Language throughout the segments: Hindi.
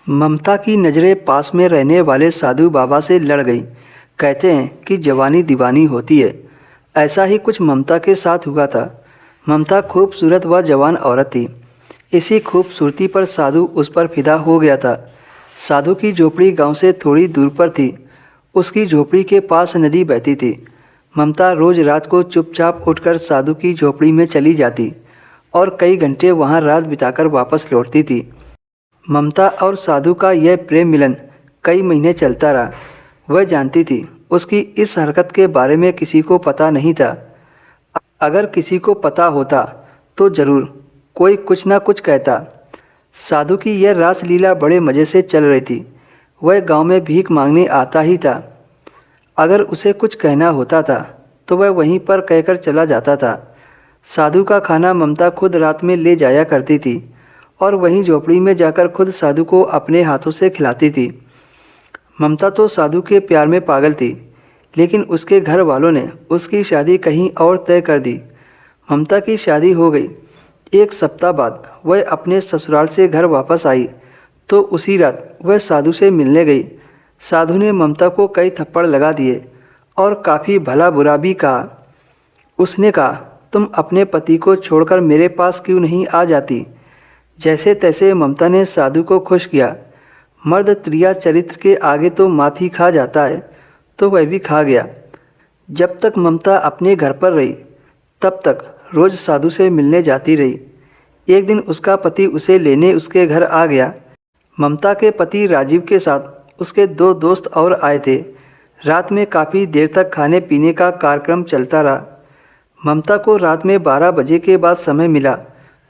ममता की नज़रें पास में रहने वाले साधु बाबा से लड़ गई। कहते हैं कि जवानी दीवानी होती है। ऐसा ही कुछ ममता के साथ हुआ था। ममता खूबसूरत व जवान औरत थी। इसी खूबसूरती पर साधु उस पर फिदा हो गया था। साधु की झोपड़ी गांव से थोड़ी दूर पर थी। उसकी झोपड़ी के पास नदी बहती थी। ममता रोज़ रात को चुपचाप उठकर साधु की झोपड़ी में चली जाती और कई घंटे वहां रात बिताकर वापस लौटती थी। ममता और साधु का यह प्रेम मिलन कई महीने चलता रहा। वह जानती थी उसकी इस हरकत के बारे में किसी को पता नहीं था। अगर किसी को पता होता तो ज़रूर कोई कुछ ना कुछ कहता। साधु की यह रासलीला बड़े मज़े से चल रही थी। वह गांव में भीख मांगने आता ही था। अगर उसे कुछ कहना होता था तो वह वहीं पर कहकर चला जाता था। साधु का खाना ममता खुद रात में ले जाया करती थी और वहीं झोपड़ी में जाकर खुद साधु को अपने हाथों से खिलाती थी। ममता तो साधु के प्यार में पागल थी, लेकिन उसके घर वालों ने उसकी शादी कहीं और तय कर दी। ममता की शादी हो गई। एक सप्ताह बाद वह अपने ससुराल से घर वापस आई तो उसी रात वह साधु से मिलने गई। साधु ने ममता को कई थप्पड़ लगा दिए और काफ़ी भला बुरा भी कहा। उसने कहा, तुम अपने पति को छोड़कर मेरे पास क्यों नहीं आ जाती। जैसे तैसे ममता ने साधु को खुश किया। मर्द त्रिया चरित्र के आगे तो माथी खा जाता है, तो वह भी खा गया। जब तक ममता अपने घर पर रही तब तक रोज़ साधु से मिलने जाती रही। एक दिन उसका पति उसे लेने उसके घर आ गया। ममता के पति राजीव के साथ उसके दो दोस्त और आए थे। रात में काफ़ी देर तक खाने पीने का कार्यक्रम चलता रहा। ममता को रात में 12 बजे के बाद समय मिला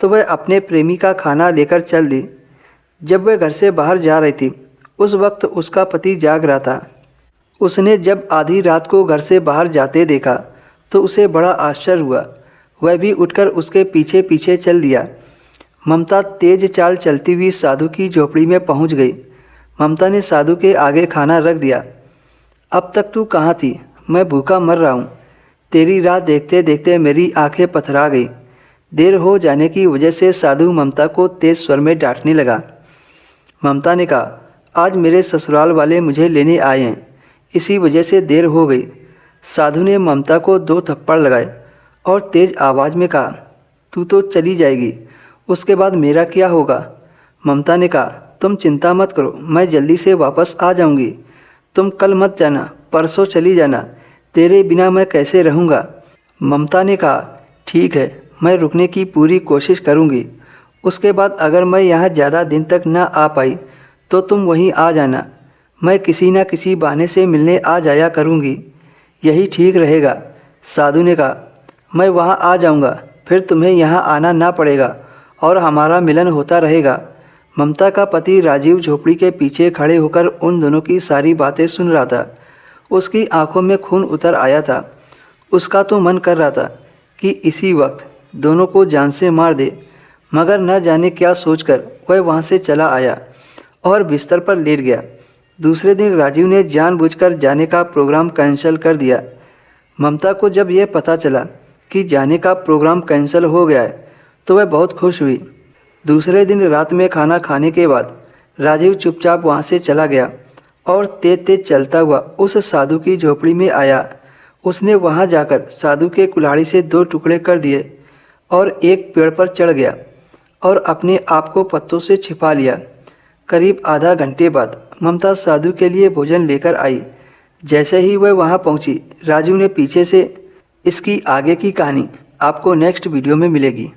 तो वह अपने प्रेमी का खाना लेकर चल दी। जब वह घर से बाहर जा रही थी उस वक्त उसका पति जाग रहा था। उसने जब आधी रात को घर से बाहर जाते देखा तो उसे बड़ा आश्चर्य हुआ। वह भी उठकर उसके पीछे पीछे चल दिया। ममता तेज चाल चलती हुई साधु की झोपड़ी में पहुंच गई। ममता ने साधु के आगे खाना रख दिया। अब तक तू कहाँ थी? मैं भूखा मर रहा हूँ। तेरी राह देखते देखते मेरी आंखें पथरा गई। देर हो जाने की वजह से साधु ममता को तेज स्वर में डांटने लगा। ममता ने कहा, आज मेरे ससुराल वाले मुझे लेने आए हैं, इसी वजह से देर हो गई। साधु ने ममता को 2 थप्पड़ लगाए और तेज आवाज़ में कहा, तू तो चली जाएगी, उसके बाद मेरा क्या होगा। ममता ने कहा, तुम चिंता मत करो, मैं जल्दी से वापस आ जाऊंगी। तुम कल मत जाना, परसों चली जाना, तेरे बिना मैं कैसे रहूँगा। ममता ने कहा, ठीक है, मैं रुकने की पूरी कोशिश करूँगी। उसके बाद अगर मैं यहाँ ज़्यादा दिन तक ना आ पाई तो तुम वहीं आ जाना। मैं किसी न किसी बहाने से मिलने आ जाया करूँगी, यही ठीक रहेगा। साधु ने कहा, मैं वहाँ आ जाऊँगा, फिर तुम्हें यहाँ आना ना पड़ेगा और हमारा मिलन होता रहेगा। ममता का पति राजीव झोपड़ी के पीछे खड़े होकर उन दोनों की सारी बातें सुन रहा था। उसकी आंखों में खून उतर आया था। उसका तो मन कर रहा था कि इसी वक्त दोनों को जान से मार दे, मगर न जाने क्या सोचकर वह वहाँ से चला आया और बिस्तर पर लेट गया। दूसरे दिन राजीव ने जानबूझकर जाने का प्रोग्राम कैंसिल कर दिया। ममता को जब यह पता चला कि जाने का प्रोग्राम कैंसिल हो गया है तो वह बहुत खुश हुई। दूसरे दिन रात में खाना खाने के बाद राजीव चुपचाप वहाँ से चला गया और तेज तेज चलता हुआ उस साधु की झोपड़ी में आया। उसने वहाँ जाकर साधु के कुल्हाड़ी से 2 टुकड़े कर दिए और एक पेड़ पर चढ़ गया और अपने आप को पत्तों से छिपा लिया। करीब आधा घंटे बाद ममता साधु के लिए भोजन लेकर आई। जैसे ही वह वहाँ पहुँची, राजू ने पीछे से इसकी आगे की कहानी आपको नेक्स्ट वीडियो में मिलेगी।